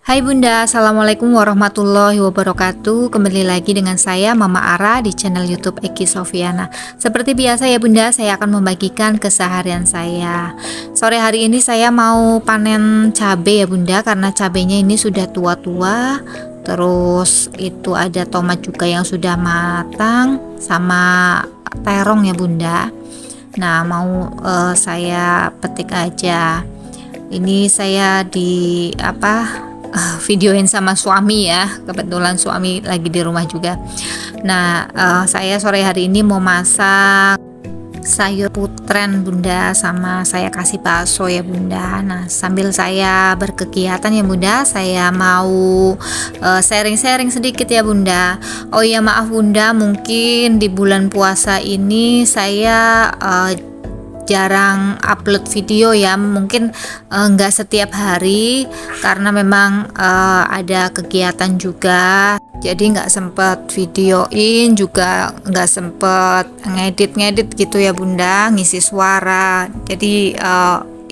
Hai Bunda, Assalamualaikum warahmatullahi wabarakatuh. Kembali lagi dengan saya Mama Ara di channel YouTube Eki Sofiana. Seperti biasa ya Bunda, saya akan membagikan keseharian saya. Sore hari ini saya mau panen cabai ya Bunda, karena cabainya ini sudah tua-tua. Terus itu ada tomat juga yang sudah matang, sama terong ya Bunda. Nah, mau saya petik aja. Ini saya di videoin sama suami ya, kebetulan suami lagi di rumah juga. Nah, saya sore hari ini mau masak sayur putren Bunda, sama saya kasih bakso ya Bunda. Nah, sambil saya berkegiatan ya Bunda, saya mau sharing-sharing sedikit ya Bunda. Oh iya, maaf Bunda, mungkin di bulan puasa ini saya jarang upload video ya, mungkin nggak setiap hari karena memang ada kegiatan juga, jadi nggak sempet videoin, juga nggak sempet ngedit gitu ya Bunda, ngisi suara. Jadi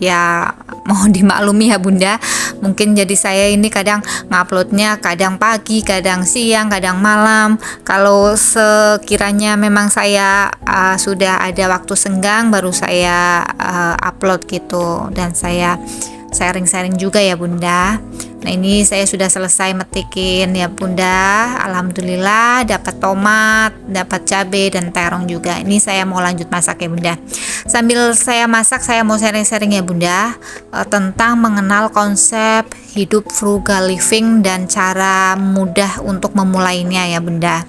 ya mohon dimaklumi ya Bunda, mungkin jadi saya ini kadang nguploadnya kadang pagi, kadang siang, kadang malam. Kalau sekiranya memang saya sudah ada waktu senggang, baru saya upload gitu, dan saya sharing-sharing juga ya Bunda. Nah, ini saya sudah selesai metikin ya Bunda. Alhamdulillah dapat tomat, dapat cabai dan terong juga. Ini saya mau lanjut masak ya Bunda. Sambil saya masak, saya mau sharing-sharing ya Bunda tentang mengenal konsep hidup frugal living dan cara mudah untuk memulainya ya Bunda.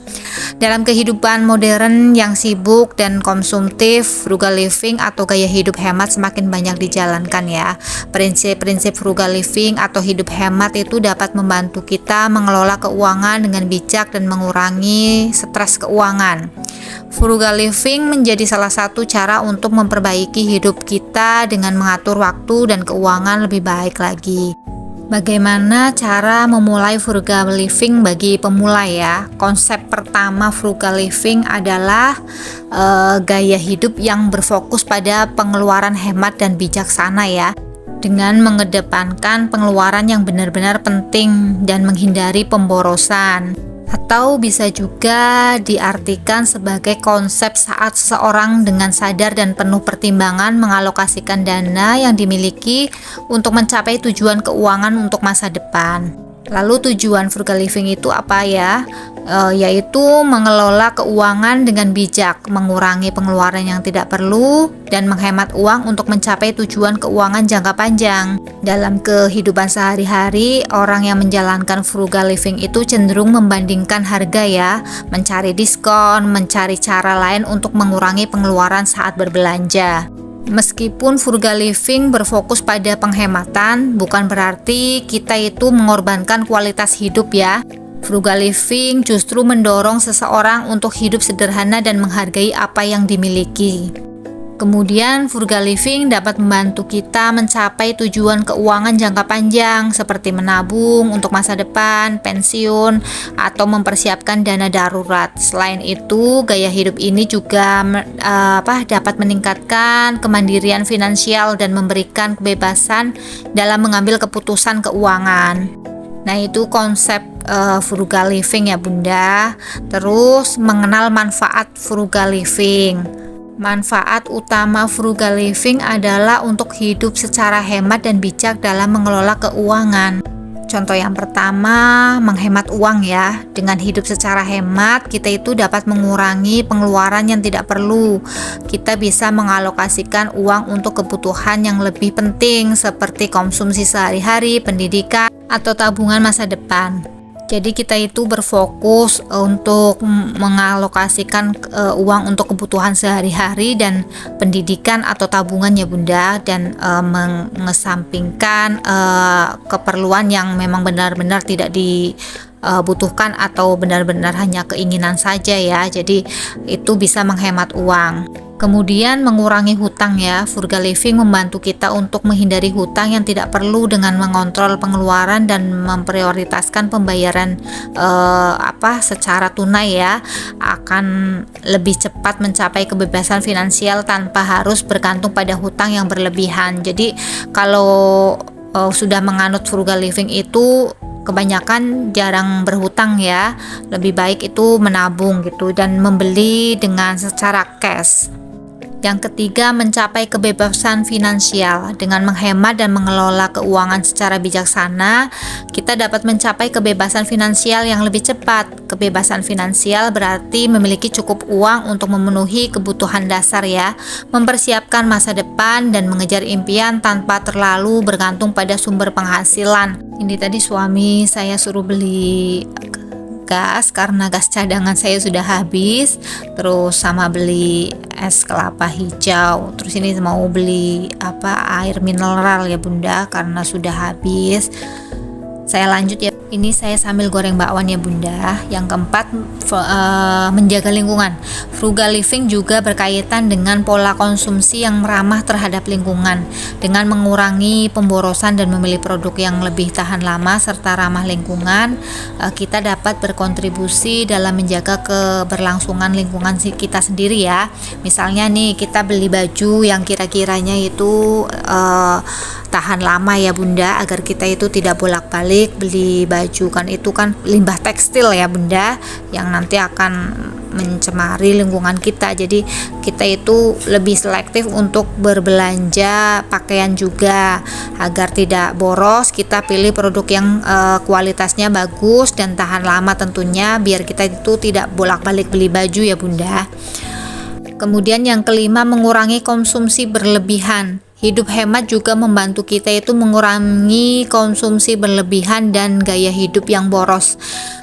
Dalam kehidupan modern yang sibuk dan konsumtif, frugal living atau gaya hidup hemat semakin banyak dijalankan ya. Prinsip-prinsip frugal living atau hidup hemat itu dapat membantu kita mengelola keuangan dengan bijak dan mengurangi stres keuangan. Frugal living menjadi salah satu cara untuk memperbaiki hidup kita dengan mengatur waktu dan keuangan lebih baik lagi. Bagaimana cara memulai frugal living bagi pemula ya? Konsep pertama frugal living adalah gaya hidup yang berfokus pada pengeluaran hemat dan bijaksana ya, dengan mengedepankan pengeluaran yang benar-benar penting dan menghindari pemborosan. Atau bisa juga diartikan sebagai konsep saat seseorang dengan sadar dan penuh pertimbangan mengalokasikan dana yang dimiliki untuk mencapai tujuan keuangan untuk masa depan. Lalu tujuan frugal living itu apa ya? Yaitu mengelola keuangan dengan bijak, mengurangi pengeluaran yang tidak perlu, dan menghemat uang untuk mencapai tujuan keuangan jangka panjang. Dalam kehidupan sehari-hari, orang yang menjalankan frugal living itu cenderung membandingkan harga ya, mencari diskon, mencari cara lain untuk mengurangi pengeluaran saat berbelanja. Meskipun frugal living berfokus pada penghematan, bukan berarti kita itu mengorbankan kualitas hidup ya. Frugal living justru mendorong seseorang untuk hidup sederhana dan menghargai apa yang dimiliki. Kemudian frugal living dapat membantu kita mencapai tujuan keuangan jangka panjang seperti menabung untuk masa depan, pensiun, atau mempersiapkan dana darurat. Selain itu, gaya hidup ini juga dapat meningkatkan kemandirian finansial dan memberikan kebebasan dalam mengambil keputusan keuangan. Nah, itu konsep frugal living ya Bunda. Terus mengenal manfaat frugal living. Manfaat utama frugal living adalah untuk hidup secara hemat dan bijak dalam mengelola keuangan. Contoh yang pertama, menghemat uang ya. Dengan hidup secara hemat, kita itu dapat mengurangi pengeluaran yang tidak perlu. Kita bisa mengalokasikan uang untuk kebutuhan yang lebih penting seperti konsumsi sehari-hari, pendidikan, atau tabungan masa depan. Jadi kita itu berfokus untuk mengalokasikan uang untuk kebutuhan sehari-hari dan pendidikan atau tabungan ya Bunda, dan mengesampingkan keperluan yang memang benar-benar tidak dibutuhkan atau benar-benar hanya keinginan saja ya. Jadi itu bisa menghemat uang. Kemudian mengurangi hutang ya. Frugal living membantu kita untuk menghindari hutang yang tidak perlu dengan mengontrol pengeluaran dan memprioritaskan pembayaran secara tunai ya. Akan lebih cepat mencapai kebebasan finansial tanpa harus bergantung pada hutang yang berlebihan. Jadi kalau sudah menganut frugal living itu kebanyakan jarang berhutang ya. Lebih baik itu menabung gitu dan membeli dengan secara cash. Yang ketiga, mencapai kebebasan finansial. Dengan menghemat dan mengelola keuangan secara bijaksana, kita dapat mencapai kebebasan finansial yang lebih cepat. Kebebasan finansial berarti memiliki cukup uang untuk memenuhi kebutuhan dasar ya, mempersiapkan masa depan dan mengejar impian tanpa terlalu bergantung pada sumber penghasilan. Ini tadi suami saya suruh beli gas karena gas cadangan saya sudah habis, terus sama beli es kelapa hijau, terus ini mau beli air mineral ya Bunda karena sudah habis. Saya lanjut ya, ini saya sambil goreng bakwan ya Bunda. Yang keempat, menjaga lingkungan. Frugal living juga berkaitan dengan pola konsumsi yang ramah terhadap lingkungan. Dengan mengurangi pemborosan dan memilih produk yang lebih tahan lama serta ramah lingkungan, kita dapat berkontribusi dalam menjaga keberlangsungan lingkungan kita sendiri ya. Misalnya nih, kita beli baju yang kira-kiranya itu tahan lama ya Bunda, agar kita itu tidak bolak-balik beli baju, kan itu kan limbah tekstil ya Bunda yang nanti akan mencemari lingkungan kita. Jadi kita itu lebih selektif untuk berbelanja pakaian juga agar tidak boros. Kita pilih produk yang kualitasnya bagus dan tahan lama tentunya, biar kita itu tidak bolak-balik beli baju ya Bunda. Kemudian yang kelima, mengurangi konsumsi berlebihan. Hidup hemat juga membantu kita itu mengurangi konsumsi berlebihan dan gaya hidup yang boros.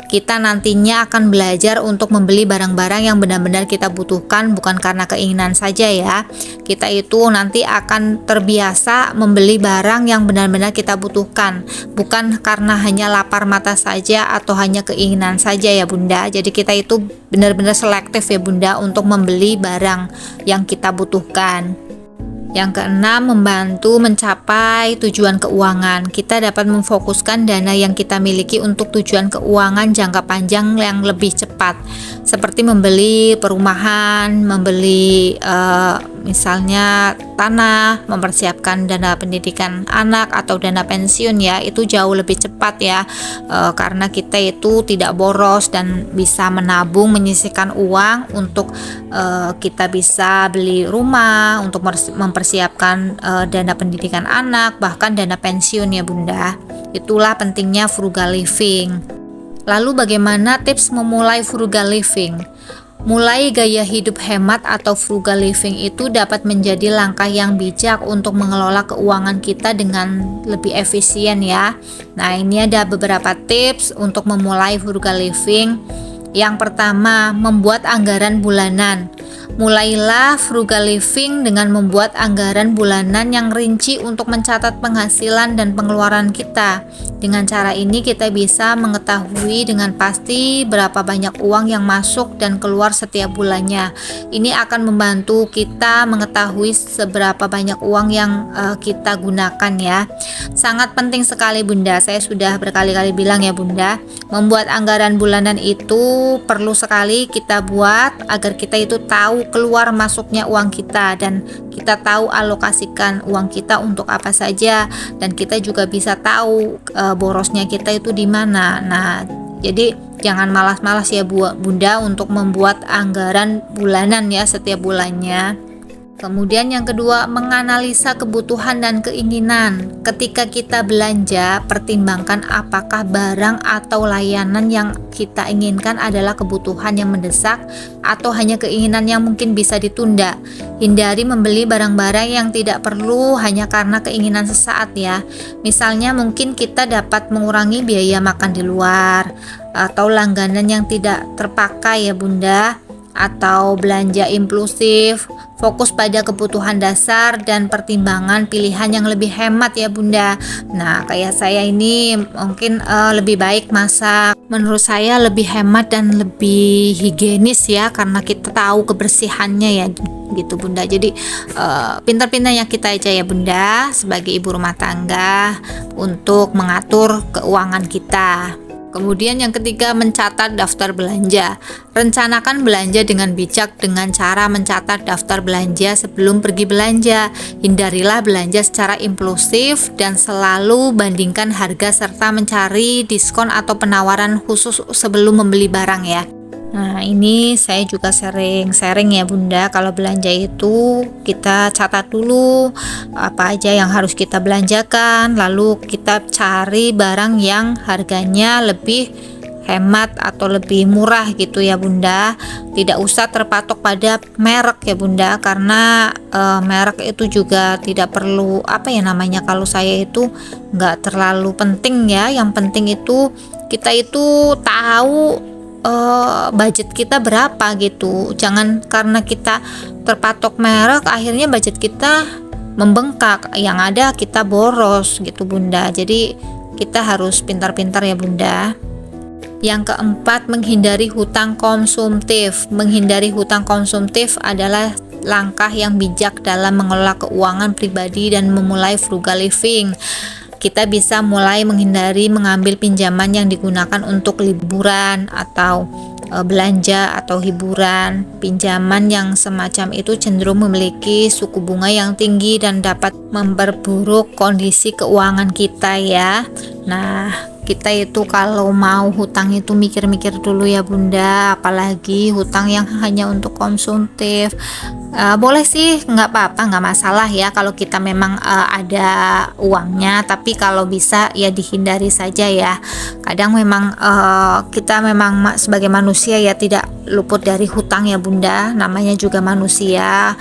Kita nantinya akan belajar untuk membeli barang-barang yang benar-benar kita butuhkan, bukan karena keinginan saja ya. Kita itu nanti akan terbiasa membeli barang yang benar-benar kita butuhkan, bukan karena hanya lapar mata saja atau hanya keinginan saja ya Bunda. Jadi kita itu benar-benar selektif ya Bunda untuk membeli barang yang kita butuhkan. Yang keenam, membantu mencapai tujuan keuangan. Kita dapat memfokuskan dana yang kita miliki untuk tujuan keuangan jangka panjang yang lebih cepat, seperti membeli perumahan, membeli misalnya tanah, mempersiapkan dana pendidikan anak atau dana pensiun ya. Itu jauh lebih cepat ya, karena kita itu tidak boros dan bisa menabung, menyisihkan uang untuk kita bisa beli rumah, untuk mempersiapkan dana pendidikan anak, bahkan dana pensiun ya Bunda. Itulah pentingnya frugal living. Lalu bagaimana tips memulai frugal living? Mulai gaya hidup hemat atau frugal living itu dapat menjadi langkah yang bijak untuk mengelola keuangan kita dengan lebih efisien ya. Nah, ini ada beberapa tips untuk memulai frugal living. Yang pertama, membuat anggaran bulanan. Mulailah frugal living dengan membuat anggaran bulanan yang rinci untuk mencatat penghasilan dan pengeluaran kita. Dengan cara ini kita bisa mengetahui dengan pasti berapa banyak uang yang masuk dan keluar setiap bulannya. Ini akan membantu kita mengetahui seberapa banyak uang yang kita gunakan ya. Sangat penting sekali Bunda, saya sudah berkali-kali bilang ya Bunda, membuat anggaran bulanan itu perlu sekali kita buat agar kita itu tahu keluar masuknya uang kita dan kita tahu alokasikan uang kita untuk apa saja, dan kita juga bisa tahu borosnya kita itu di mana. Nah, jadi jangan malas-malas ya Bunda untuk membuat anggaran bulanan ya setiap bulannya. Kemudian yang kedua, menganalisa kebutuhan dan keinginan. Ketika kita belanja, pertimbangkan apakah barang atau layanan yang kita inginkan adalah kebutuhan yang mendesak atau hanya keinginan yang mungkin bisa ditunda. Hindari membeli barang-barang yang tidak perlu hanya karena keinginan sesaat ya. Misalnya mungkin kita dapat mengurangi biaya makan di luar atau langganan yang tidak terpakai ya Bunda, atau belanja impulsif. Fokus pada kebutuhan dasar dan pertimbangan pilihan yang lebih hemat ya Bunda. Nah, kayak saya ini mungkin lebih baik masak. Menurut saya lebih hemat dan lebih higienis ya, karena kita tahu kebersihannya ya gitu Bunda. Jadi pintar-pintarnya kita aja ya Bunda sebagai ibu rumah tangga untuk mengatur keuangan kita. Kemudian yang ketiga, mencatat daftar belanja. Rencanakan belanja dengan bijak dengan cara mencatat daftar belanja sebelum pergi belanja. Hindarilah belanja secara impulsif dan selalu bandingkan harga serta mencari diskon atau penawaran khusus sebelum membeli barang ya. Nah, ini saya juga sering sharing ya Bunda, kalau belanja itu kita catat dulu apa aja yang harus kita belanjakan, lalu kita cari barang yang harganya lebih hemat atau lebih murah gitu ya Bunda. Tidak usah terpatok pada merek ya Bunda, karena merek itu juga tidak perlu kalau saya itu nggak terlalu penting ya. Yang penting itu kita itu tahu budget kita berapa gitu. Jangan karena kita terpatok merek akhirnya budget kita membengkak, yang ada kita boros gitu Bunda. Jadi kita harus pintar-pintar ya Bunda. Yang keempat, menghindari hutang konsumtif. Menghindari hutang konsumtif adalah langkah yang bijak dalam mengelola keuangan pribadi dan memulai frugal living. Kita bisa mulai menghindari mengambil pinjaman yang digunakan untuk liburan atau belanja atau hiburan. Pinjaman yang semacam itu cenderung memiliki suku bunga yang tinggi dan dapat memperburuk kondisi keuangan kita ya. Nah, kita itu kalau mau hutang itu mikir-mikir dulu ya Bunda, apalagi hutang yang hanya untuk konsumtif. Boleh sih, nggak apa-apa, nggak masalah ya kalau kita memang ada uangnya, tapi kalau bisa ya dihindari saja ya. Kadang memang kita memang sebagai manusia ya tidak luput dari hutang ya Bunda, namanya juga manusia.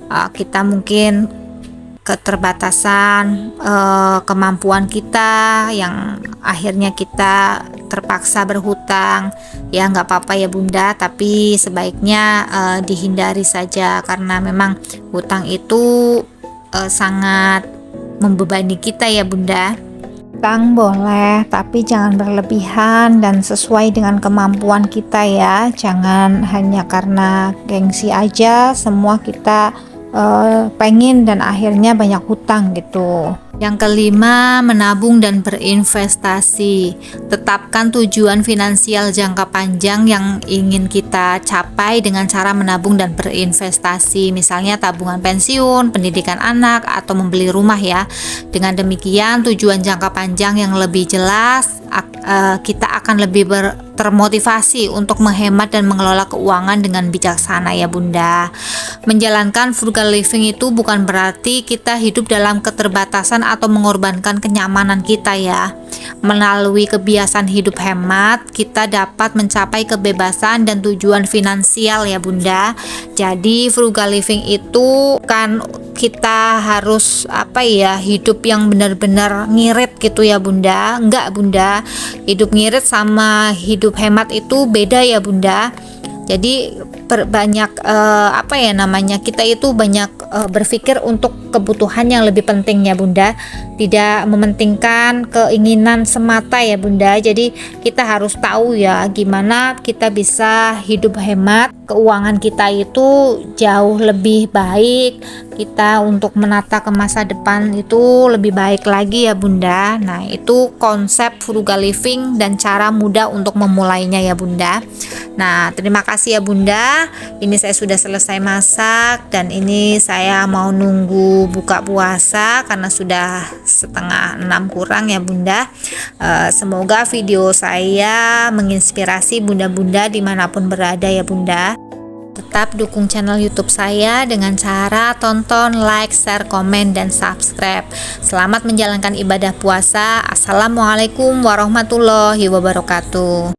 Kita mungkin keterbatasan kemampuan kita yang akhirnya kita terpaksa berhutang ya, nggak apa-apa ya Bunda, tapi sebaiknya dihindari saja karena memang hutang itu sangat membebani kita ya Bunda. Hutang boleh, tapi jangan berlebihan dan sesuai dengan kemampuan kita ya. Jangan hanya karena gengsi aja semua kita pengen dan akhirnya banyak hutang gitu. Yang kelima, menabung dan berinvestasi. Tetapkan tujuan finansial jangka panjang yang ingin kita capai dengan cara menabung dan berinvestasi, misalnya tabungan pensiun, pendidikan anak, atau membeli rumah ya. Dengan demikian, tujuan jangka panjang yang lebih jelas, kita akan lebih termotivasi untuk menghemat dan mengelola keuangan dengan bijaksana ya Bunda. Menjalankan frugal living itu bukan berarti kita hidup dalam keterbatasan atau mengorbankan kenyamanan kita ya. Melalui kebiasaan hidup hemat, kita dapat mencapai kebebasan dan tujuan finansial ya Bunda. Jadi frugal living itu kan kita harus hidup yang benar-benar ngirit gitu ya Bunda. Enggak Bunda, hidup ngirit sama hidup hemat itu beda ya Bunda. Jadi kita itu banyak berpikir untuk kebutuhan yang lebih penting ya Bunda, tidak mementingkan keinginan semata ya Bunda. Jadi kita harus tahu ya gimana kita bisa hidup hemat, keuangan kita itu jauh lebih baik, kita untuk menata ke masa depan itu lebih baik lagi ya Bunda. Nah, itu konsep frugal living dan cara mudah untuk memulainya ya Bunda. Nah, terima kasih ya Bunda. Ini saya sudah selesai masak dan ini saya mau nunggu buka puasa karena sudah 5:30 kurang ya Bunda. Semoga video saya menginspirasi bunda-bunda dimanapun berada ya Bunda. Tetap dukung channel YouTube saya dengan cara tonton, like, share, komen, dan subscribe. Selamat menjalankan ibadah puasa. Assalamualaikum warahmatullahi wabarakatuh.